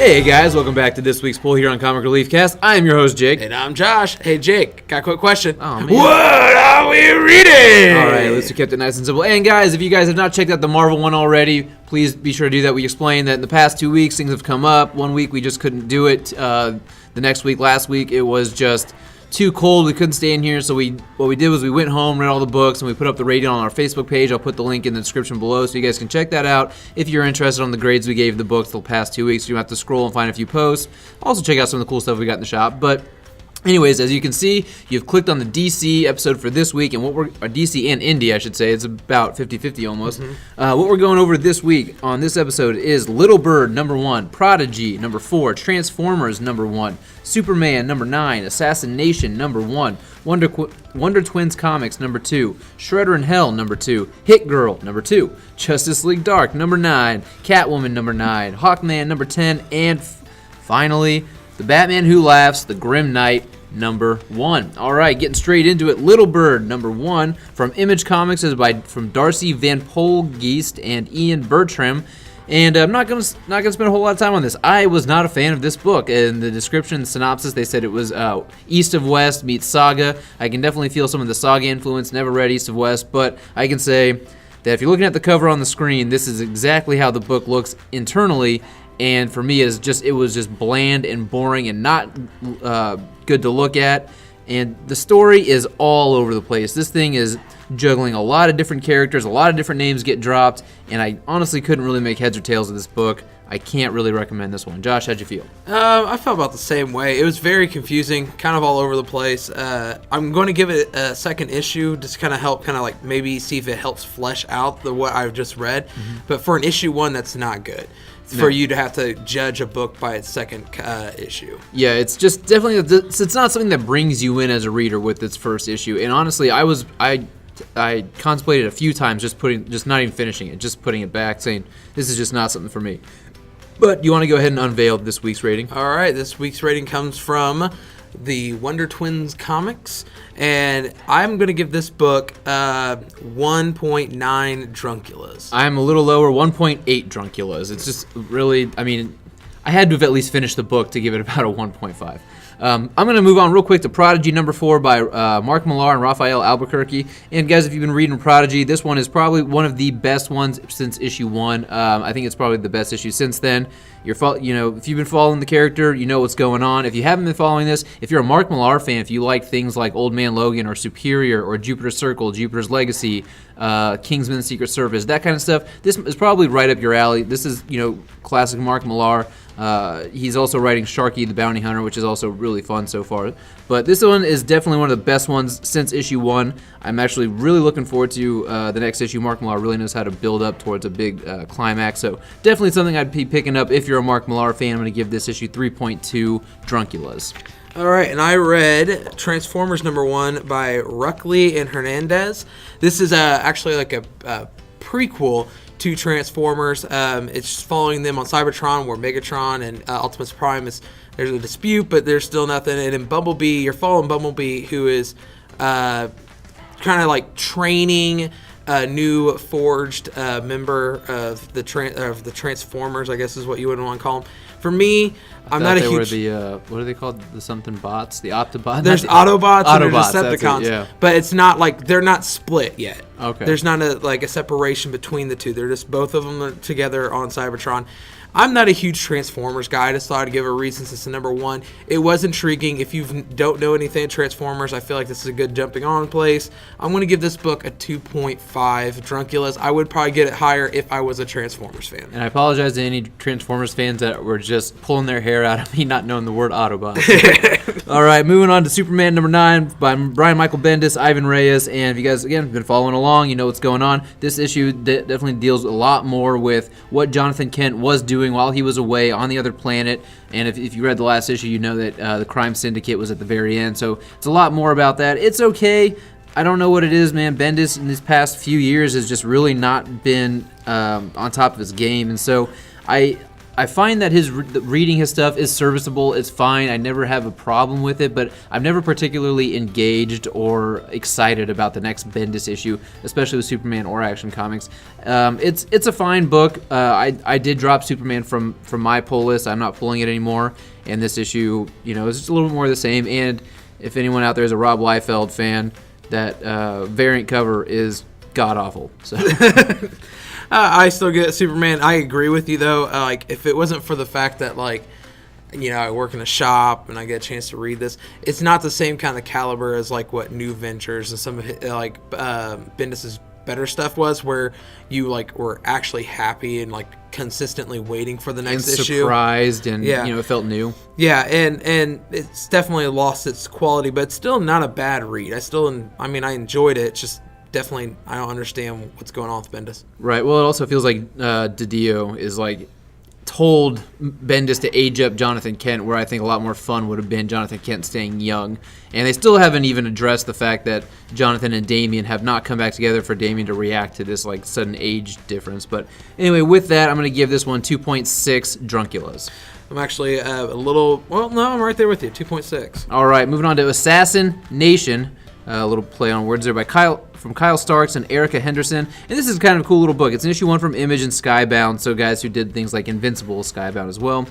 Hey guys, welcome back to this week's poll here on Comic Relief Cast. I am your host, Jake. And I'm Josh. Hey, Jake, got a quick question. Oh, man. What are we reading? All right, let's keep it nice and simple. And guys, if you guys have not checked out the Marvel one already, please be sure to do that. We explained that in the past 2 weeks, things have come up. 1 week, we just couldn't do it. The next week, last week, it was just too cold. We couldn't stay in here, so what we did was we went home, read all the books, and we put up the rating on our Facebook page. I'll put the link in the description below so you guys can check that out if you're interested on the grades we gave the books the past 2 weeks. You don't have to scroll and find a few posts. Also check out some of the cool stuff we got in the shop. But anyways, as you can see, you've clicked on the DC episode for this week, and DC and Indie, I should say. It's about 50-50 almost. What we're going over this week on this episode is Little Bird, number 1, Prodigy, number 4, Transformers, number 1, Superman, number 9, Assassination, number 1, Wonder Twins Comics, number 2, Shredder in Hell, number 2, Hit Girl, number 2, Justice League Dark, number 9, Catwoman, number 9, Hawkman, number 10, and finally, The Batman Who Laughs, The Grim Knight, number 1. All right, getting straight into it. Little Bird, number 1, from Image Comics, is from Darcy Van Polgeest and Ian Bertram. And I'm not gonna spend a whole lot of time on this. I was not a fan of this book. In the description, the synopsis, they said it was East of West meets Saga. I can definitely feel some of the Saga influence. Never read East of West, but I can say that if you're looking at the cover on the screen, this is exactly how the book looks internally. And for me, it was just bland and boring and not good to look at. And the story is all over the place. This thing is juggling a lot of different characters, a lot of different names get dropped, and I honestly couldn't really make heads or tails of this book. I can't really recommend this one. Josh, how'd you feel? I felt about the same way. It was very confusing, kind of all over the place. I'm going to give it a second issue just to kind of help, maybe see if it helps flesh out what I've just read. But for an issue 1, that's not good. For you to have to judge a book by its second issue. Yeah, it's just definitely it's not something that brings you in as a reader with its first issue. And honestly, I contemplated a few times just not even finishing it, just putting it back, saying this is just not something for me. But you want to go ahead and unveil this week's rating? All right, this week's rating comes from the Wonder Twins Comics, and I'm going to give this book 1.9 drunkulas. I'm a little lower, 1.8 drunkulas. It's just really, I had to have at least finished the book to give it about a 1.5. I'm going to move on real quick to Prodigy number 4 by Mark Millar and Raphael Albuquerque. And guys, if you've been reading Prodigy, this one is probably one of the best ones since issue 1. I think it's probably the best issue since then. If you've been following the character, you know what's going on. If you haven't been following this, if you're a Mark Millar fan, if you like things like Old Man Logan or Superior or Jupiter's Circle, Jupiter's Legacy, Kingsman: Secret Service, that kind of stuff, this is probably right up your alley. This is, classic Mark Millar. He's also writing Sharky the Bounty Hunter, which is also really fun so far. But this one is definitely one of the best ones since issue 1. I'm actually really looking forward to the next issue. Mark Millar really knows how to build up towards a big climax, so definitely something I'd be picking up if you're a Mark Millar fan. I'm going to give this issue 3.2 drunkulas. All right, and I read Transformers number 1 by Ruckley and Hernandez. This is actually like a prequel to Transformers. It's following them on Cybertron, where Megatron and Optimus Prime there's a dispute, but there's still nothing. And in Bumblebee, you're following Bumblebee, who is kind of like training a new forged member of the Transformers, I guess is what you would want to call them. For me, I'm not a huge... They were what are they called? The something bots? The Autobots? There's Autobots and there's Decepticons. Yeah. But it's not like... They're not split yet. Okay. There's not a separation between the two. They're just both of them together on Cybertron. I'm not a huge Transformers guy. I just thought I'd give a reason since the number 1. It was intriguing. If you don't know anything Transformers, I feel like this is a good jumping on place. I'm going to give this book a 2.5 drunkulas. I would probably get it higher if I was a Transformers fan. And I apologize to any Transformers fans that were just pulling their hair out of me not knowing the word Autobots. All right, moving on to Superman number 9 by Brian Michael Bendis, Ivan Reyes. And if you guys, again, have been following along, you know what's going on. This issue definitely deals a lot more with what Jonathan Kent was doing while he was away on the other planet. And if you read the last issue, you know that the crime syndicate was at the very end. So it's a lot more about that. It's okay. I don't know what it is, man. Bendis in these past few years has just really not been on top of his game. And so I I find that reading his stuff is serviceable. It's fine. I never have a problem with it, but I'm never particularly engaged or excited about the next Bendis issue, especially with Superman or Action Comics. It's a fine book. I did drop Superman from my pull list. I'm not pulling it anymore, and this issue, is just a little bit more of the same. And if anyone out there is a Rob Liefeld fan, that variant cover is god awful. So. I still get Superman. I agree with you though. If it wasn't for the fact that I work in a shop and I get a chance to read this, it's not the same kind of caliber as what New Ventures and some of Bendis's better stuff was, where you were actually happy and consistently waiting for the next issue, surprised, and it felt new. Yeah, and it's definitely lost its quality, but it's still not a bad read. I enjoyed it. It's just definitely I don't understand what's going on with Bendis. Right. Well, it also feels like DiDio is told Bendis to age up Jonathan Kent, where I think a lot more fun would have been Jonathan Kent staying young. And they still haven't even addressed the fact that Jonathan and Damian have not come back together for Damian to react to this sudden age difference. But anyway, with that, I'm going to give this one 2.6 Drunculas. I'm actually I'm right there with you, 2.6. All right, moving on to Assassin Nation. A little play on words there by Kyle Starks and Erica Henderson. And this is kind of a cool little book. It's an issue 1 from Image and Skybound, so guys who did things like Invincible, Skybound as well.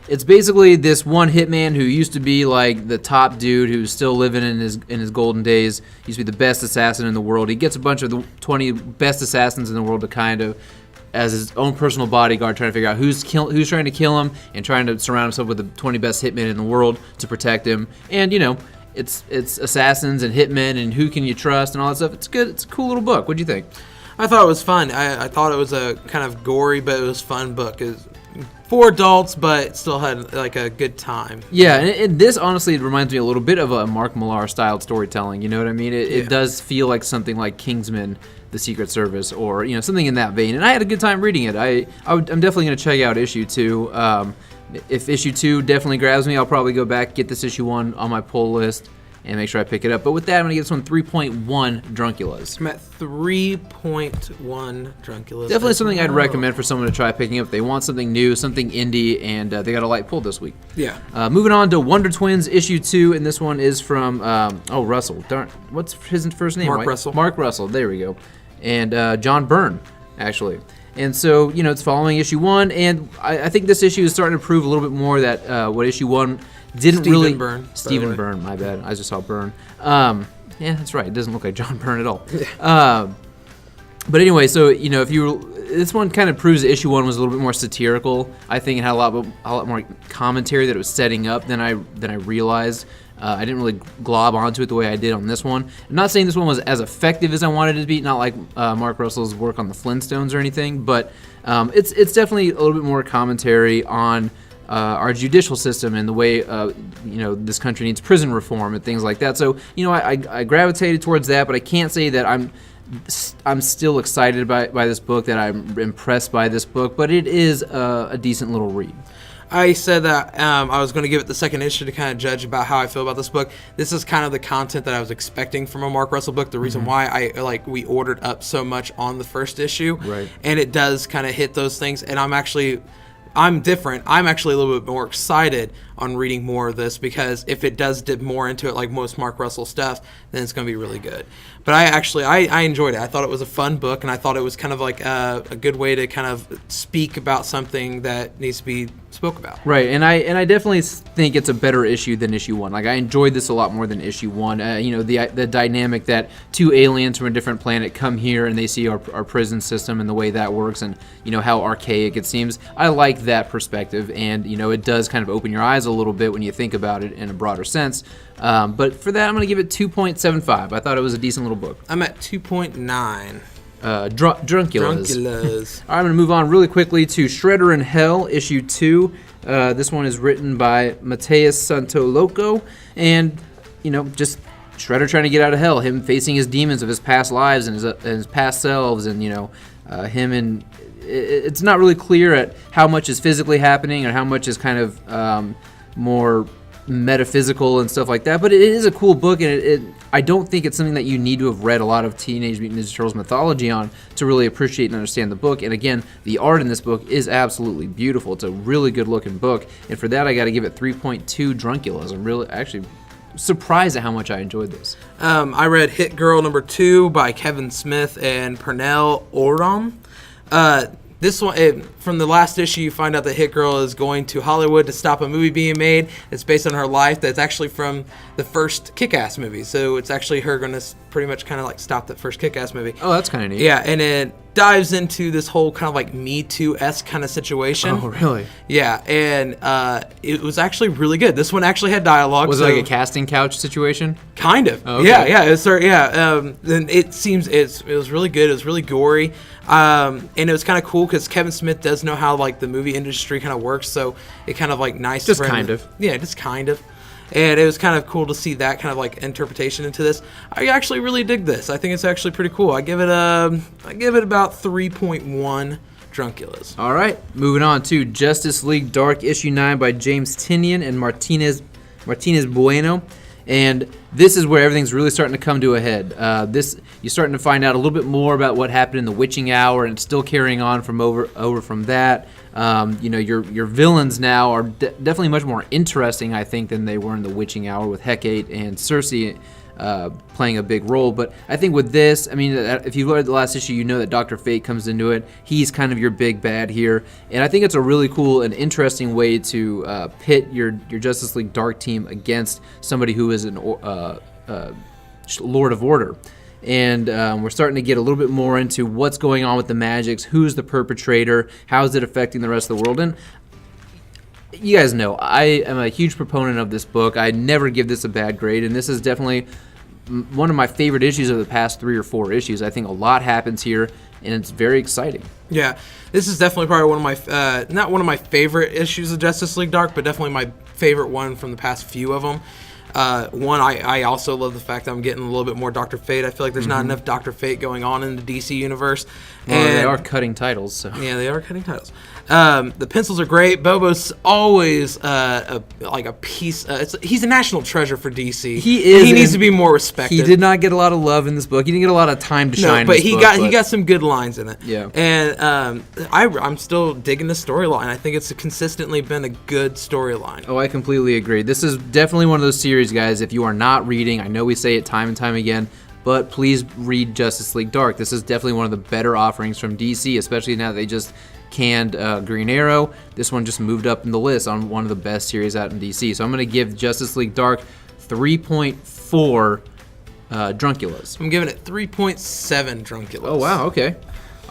It's basically this one hitman who used to be the top dude who's still living in his golden days. He used to be the best assassin in the world. He gets a bunch of the 20 best assassins in the world to kind of, as his own personal bodyguard, trying to figure out who's trying to kill him and trying to surround himself with the 20 best hitmen in the world to protect him. And, it's assassins and hitmen and who can you trust and all that stuff. It's good. It's a cool little book. What'd you think? I thought it was fun. I thought it was a kind of gory, but it was a fun book. It was for adults, but it still had a good time. Yeah, and this honestly reminds me a little bit of a Mark Millar styled storytelling. You know what I mean? It does feel like something like Kingsman, The Secret Service, or something in that vein. And I had a good time reading it. I'm definitely going to check out issue 2. If issue 2 definitely grabs me, I'll probably go back, get this issue 1 on my pull list, and make sure I pick it up. But with that, I'm going to give this one 3.1 Drunculas. I'm at 3.1 Drunculas. Definitely something I'd recommend for someone to try picking up if they want something new, something indie, and they got a light pull this week. Yeah. Moving on to Wonder Twins issue 2, and this one is from, Russell. Darn, what's his first name? Mark Russell. Mark Russell, there we go. And John Byrne, actually. And so, it's following issue 1, and I think this issue is starting to prove a little bit more that what issue 1 didn't really... Stephen Byrne, my bad. I just saw Byrne. Yeah, that's right. It doesn't look like John Byrne at all. But anyway, so, this one kind of proves that issue 1 was a little bit more satirical. I think it had a lot more commentary that it was setting up than I realized. I didn't really glob onto it the way I did on this one. I'm not saying this one was as effective as I wanted it to be, not like Mark Russell's work on the Flintstones or anything, but it's definitely a little bit more commentary on our judicial system and the way this country needs prison reform and things like that. So I gravitated towards that, but I can't say that I'm still excited by this book, that I'm impressed by this book, but it is a decent little read. I said that I was going to give it the second issue to kind of judge about how I feel about this book. This is kind of the content that I was expecting from a Mark Russell book. The reason why we ordered up so much on the first issue, right? And it does kind of hit those things. And I'm different. I'm actually a little bit more excited on reading more of this, because if it does dip more into it like most Mark Russell stuff, then it's going to be really good. But I enjoyed it. I thought it was a fun book, and I thought it was kind of like a good way to kind of speak about something that needs to be spoke about. Right, and I definitely think it's a better issue than issue 1. Like, I enjoyed this a lot more than issue 1. The dynamic that 2 aliens from a different planet come here and they see our prison system and the way that works, and how archaic it seems. I like that perspective, and it does kind of open your eyes a little bit when you think about it in a broader sense. But for that, I'm going to give it 2.75. I thought it was a decent little book. I'm at 2.9. Drunculas. All right, I'm going to move on really quickly to Shredder in Hell, issue 2. This one is written by Mateus Santoloco, and just Shredder trying to get out of hell, him facing his demons of his past lives and his past selves, and him and it's not really clear at how much is physically happening or how much is kind of more metaphysical and stuff like that, but it is a cool book, and I don't think it's something that you need to have read a lot of Teenage Mutant Ninja Turtles mythology on to really appreciate and understand the book. And again, the art in this book is absolutely beautiful. It's a really good looking book, and for that I got to give it 3.2 drunculas. I'm really actually surprised at how much I enjoyed this. I read Hit Girl #2 by Kevin Smith and Pernell Oram. This one, from the last issue, you find out that Hit Girl is going to Hollywood to stop a movie being made. It's based on her life. That's actually from the first Kick-Ass movie. So it's actually her going to pretty much kind of like stop that first Kick-Ass movie. Oh, that's kind of neat. Yeah, and it dives into this whole kind of like Me Too-esque kind of situation. Oh, really? Yeah, and it was actually really good. This one actually had dialogue. Was it like a casting couch situation? Kind of. Oh, okay. Yeah. Then it was really good. It was really gory. And it was kind of cool because Kevin Smith does know how like the movie industry kind of works, so it kind of like nice. Just for him. kind of. Yeah, just kind of. And it was kind of cool to see that kind of like interpretation into this. I actually really dig this. I think it's actually pretty cool. I give it about 3.1 drunculas. All right, moving on to Justice League Dark issue 9 by James Tynion and Martinez Bueno. And this is where everything's really starting to come to a head. You're starting to find out a little bit more about what happened in the Witching Hour, and it's still carrying on from over from that. Your villains now are definitely much more interesting, I think, than they were in the Witching Hour, with Hecate and Circe playing a big role. But I think with this, I mean, if you read the last issue, you know that Dr. Fate comes into it. He's kind of your big bad here, and I think it's a really cool and interesting way to pit your Justice League Dark team against somebody who is an Lord of Order. And we're starting to get a little bit more into what's going on with the magics, who's the perpetrator, how is it affecting the rest of the world. And you guys know I am a huge proponent of this book. I never give this a bad grade, and this is definitely one of my favorite issues of the past 3 or 4 issues. I think a lot happens here, and it's very exciting. Yeah, this is definitely probably one of my not one of my favorite issues of Justice League Dark, but definitely my favorite one from the past few of them. I also love the fact that I'm getting a little bit more Dr. Fate. I feel like there's not enough Dr. Fate going on in the DC universe. Well, they are cutting titles. So. Yeah, they are cutting titles. The pencils are great. Bobo's always like a piece. He's a national treasure for DC. He is. He needs to be more respected. He did not get a lot of love in this book. He didn't get a lot of time to shine. But in this he book, got some good lines in it. Yeah. And I'm still digging the storyline. I think it's consistently been a good storyline. Oh, I completely agree. This is definitely one of those series, guys. If you are not reading, I know we say it time and time again, but please read Justice League Dark. This is definitely one of the better offerings from DC, especially now that they just canned Green Arrow. This one just moved up in the list on one of the best series out in DC. So I'm going to give Justice League Dark 3.4 drunculas. I'm giving it 3.7 drunculas. Oh, wow, okay.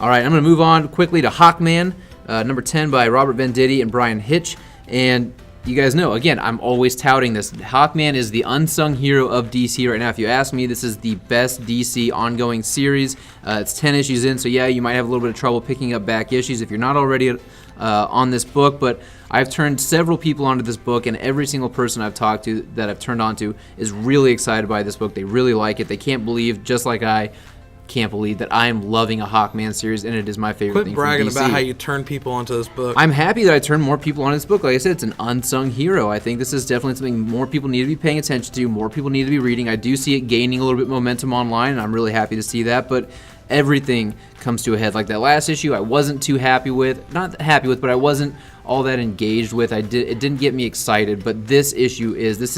All right, I'm going to move on quickly to Hawkman, number 10 by Robert Venditti and Brian Hitch. And you guys know, again, I'm always touting this. Hawkman is the unsung hero of DC right now. If you ask me, this is the best DC ongoing series. It's 10 issues in, so yeah, you might have a little bit of trouble picking up back issues if you're not already on this book, but I've turned several people onto this book, and every single person I've talked to that I've turned on to is really excited by this book. They really like it. They can't believe, just like I can't believe, that I am loving a Hawkman series, and it is my favorite thing from DC. Quit bragging about how you turn people onto this book. I'm happy that I turned more people onto this book. Like I said, it's an unsung hero. I think this is definitely something more people need to be paying attention to, more people need to be reading. I do see it gaining a little bit momentum online, and I'm really happy to see that, but everything comes to a head. Like that last issue, I wasn't too happy with. Not happy with, but I wasn't all that engaged with. It didn't get me excited, but this issue is. This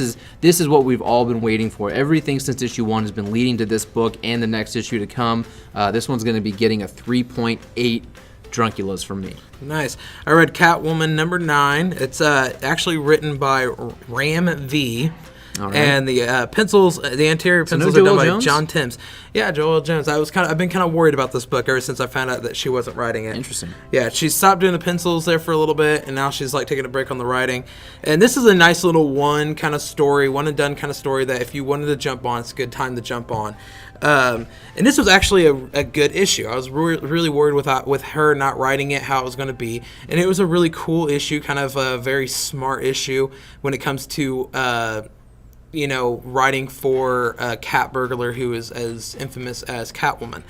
is what we've all been waiting for. Everything since issue 1 has been leading to this book and the next issue to come. This one's going to be getting a 3.8 drunculas from me. Nice. I read Catwoman number 9. It's actually written by Ram V. Right. And the pencils, the anterior pencils are done by John Timms. Yeah, Joel Jones. I've been kind of worried about this book ever since I found out that she wasn't writing it. Interesting. Yeah, she stopped doing the pencils there for a little bit, and now she's like taking a break on the writing. And this is a nice little one kind of story, one and done kind of story that if you wanted to jump on, it's a good time to jump on. And this was actually a good issue. I was really worried with her not writing it, how it was going to be. And it was a really cool issue, kind of a very smart issue when it comes to writing for a cat burglar who is as infamous as Catwoman.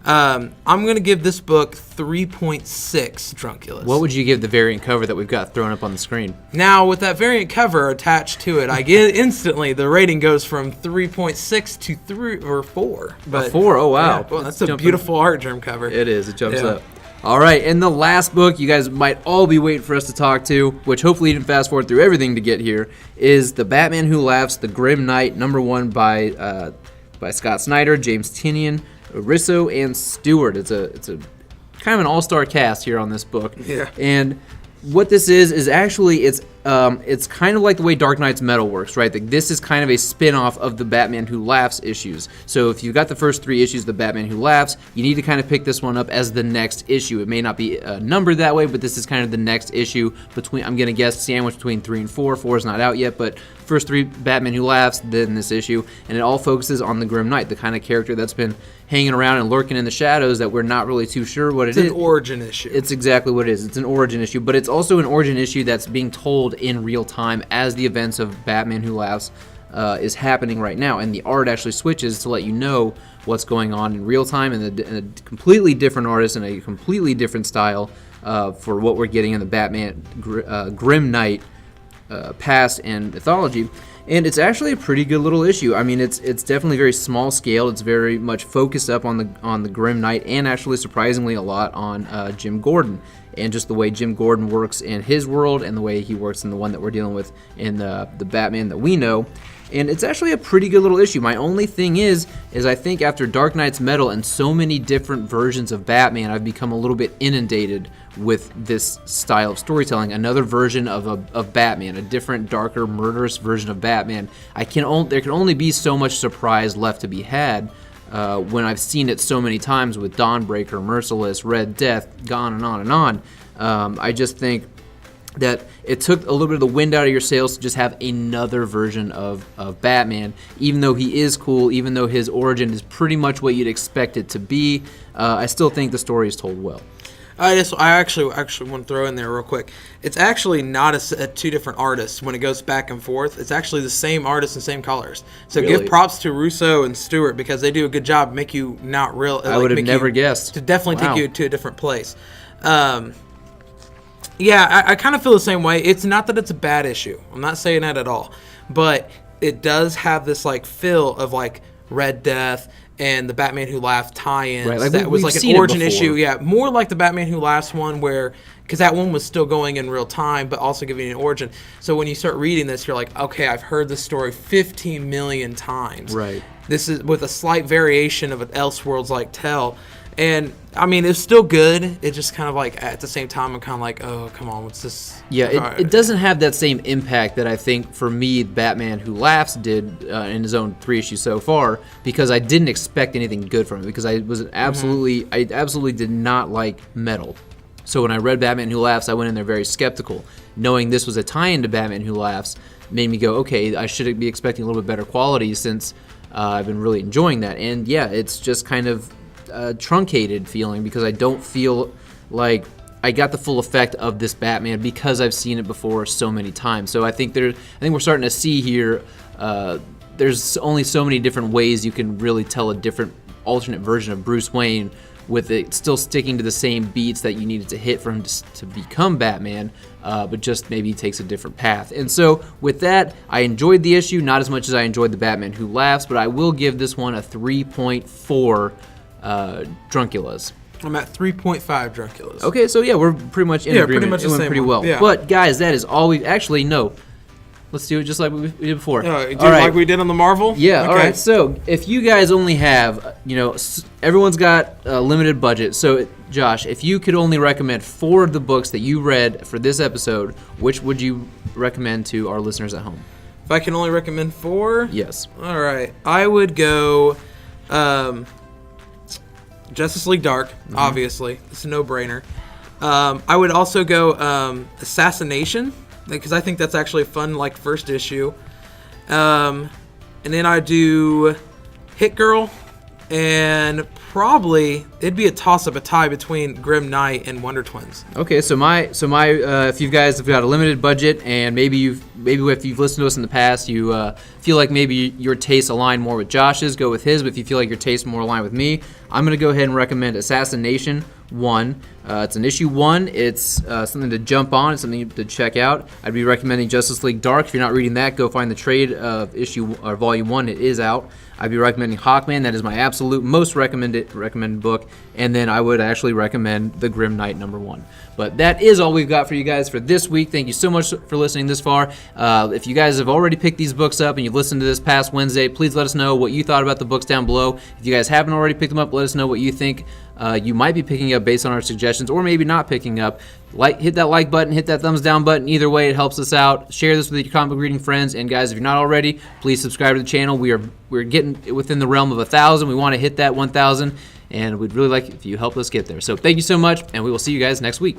I'm going to give this book 3.6 Drunculus. What would you give the variant cover that we've got thrown up on the screen? Now, with that variant cover attached to it, I get instantly the rating goes from 3.6 to 3 or 4. But 4? Oh, wow. Yeah, well, that's a beautiful art germ cover. It is. It jumps up. All right, and the last book you guys might all be waiting for us to talk to, which hopefully you didn't fast forward through everything to get here, is The Batman Who Laughs, The Grim Knight, #1 by Scott Snyder, James Tynion, Risso, and Stewart. It's a kind of an all-star cast here on this book. Yeah. And what this is actually it's kind of like the way Dark Knight's Metal works, right? This is kind of a spin-off of the Batman Who Laughs issues. So if you got the first 3 issues of the Batman Who Laughs, you need to kind of pick this one up as the next issue. It may not be numbered that way, but this is kind of the next issue between, I'm going to guess, sandwiched between 3 and 4. 4 is not out yet, but first 3 Batman Who Laughs, then this issue, and it all focuses on the Grim Knight, the kind of character that's been hanging around and lurking in the shadows that we're not really too sure what it is. It's an origin issue. It's exactly what it is. It's an origin issue, but it's also an origin issue that's being told in real time as the events of Batman Who Laughs is happening right now, and the art actually switches to let you know what's going on in real time, and a completely different artist and a completely different style for what we're getting in the Batman Grim Knight past and mythology. And it's actually a pretty good little issue. I mean, it's definitely very small scale. It's very much focused up on the Grim Knight, and actually surprisingly a lot on Jim Gordon, and just the way Jim Gordon works in his world and the way he works in the one that we're dealing with in the Batman that we know. And it's actually a pretty good little issue. My only thing is I think after Dark Knight's Metal and so many different versions of Batman, I've become a little bit inundated with this style of storytelling. Another version of Batman, a different, darker, murderous version of Batman. There can only be so much surprise left to be had when I've seen it so many times with Dawnbreaker, Merciless, Red Death, gone and on and on. I just think that it took a little bit of the wind out of your sails to just have another version of Batman, even though he is cool, even though his origin is pretty much what you'd expect it to be. I still think the story is told well. I actually want to throw in there real quick. It's actually not a 2 different artists when it goes back and forth. It's actually the same artist and same colors. So Really? give props to Russo and Stewart because they do a good job. Make you not real. I would have never guessed. To definitely Wow. take you to a different place. Yeah, I kind of feel the same way. It's not that it's a bad issue. I'm not saying that at all. But it does have this like feel of like Red Death and the Batman Who Laughs tie-ins. Right, like that was we've like seen an it origin before. issue. Yeah, more like the Batman Who Laughs one where, because that one was still going in real time, but also giving an origin. So when you start reading this, you're like, okay, I've heard this story 15 million times. Right. This is with a slight variation of an Elseworlds-like tell. And, I mean, it's still good. It just kind of like, at the same time, I'm kind of like, oh, come on, what's this? Yeah, it doesn't have that same impact that I think, for me, Batman Who Laughs did in his own 3 issues so far, because I didn't expect anything good from it, because I absolutely did not like Metal. So when I read Batman Who Laughs, I went in there very skeptical. Knowing this was a tie-in to Batman Who Laughs made me go, okay, I should be expecting a little bit better quality since I've been really enjoying that. And yeah, it's just kind of truncated feeling because I don't feel like I got the full effect of this Batman because I've seen it before so many times. So I think we're starting to see here there's only so many different ways you can really tell a different alternate version of Bruce Wayne with it still sticking to the same beats that you needed to hit for him to become Batman, but just maybe he takes a different path. And so with that, I enjoyed the issue, not as much as I enjoyed the Batman Who Laughs, but I will give this one a 3.4 Drunculas. I'm at 3.5 Drunculas. Okay, so yeah, we're pretty much in agreement. Pretty much the it went same pretty one. well. Yeah. But guys, that is all we actually no. Let's do it just like we did before. Do All it right. like we did on the Marvel? Yeah, Okay. all right. So if you guys only have, everyone's got a limited budget. So Josh, if you could only recommend 4 of the books that you read for this episode, which would you recommend to our listeners at home? If I can only recommend 4? Yes. All right. I would go Justice League Dark, obviously. It's a no-brainer. I would also go Assassination, because I think that's actually a fun, first issue. And then I do Hit Girl and it'd be a toss-up, a tie between Grim Knight and Wonder Twins. Okay, so my if you guys have got a limited budget and maybe if you've listened to us in the past, you feel like maybe your tastes align more with Josh's, go with his. But if you feel like your tastes more align with me, I'm gonna go ahead and recommend Assassination 1. It's an issue 1. It's something to jump on. It's something to check out. I'd be recommending Justice League Dark. If you're not reading that, go find the trade of volume 1. It is out. I'd be recommending Hawkman. That is my absolute most recommended book. And then I would actually recommend The Grim Knight #1. But that is all we've got for you guys for this week. Thank you so much for listening this far. If you guys have already picked these books up and you've listened to this past Wednesday, please let us know what you thought about the books down below. If you guys haven't already picked them up, let us know what you think you might be picking up based on our suggestions, or maybe not picking up. Hit that like button, hit that thumbs down button. Either way, it helps us out. Share this with your comic book reading friends. And guys, if you're not already, please subscribe to the channel. We're getting within the realm of 1,000. We want to hit that 1,000, and we'd really like if you help us get there. So thank you so much, and we will see you guys next week.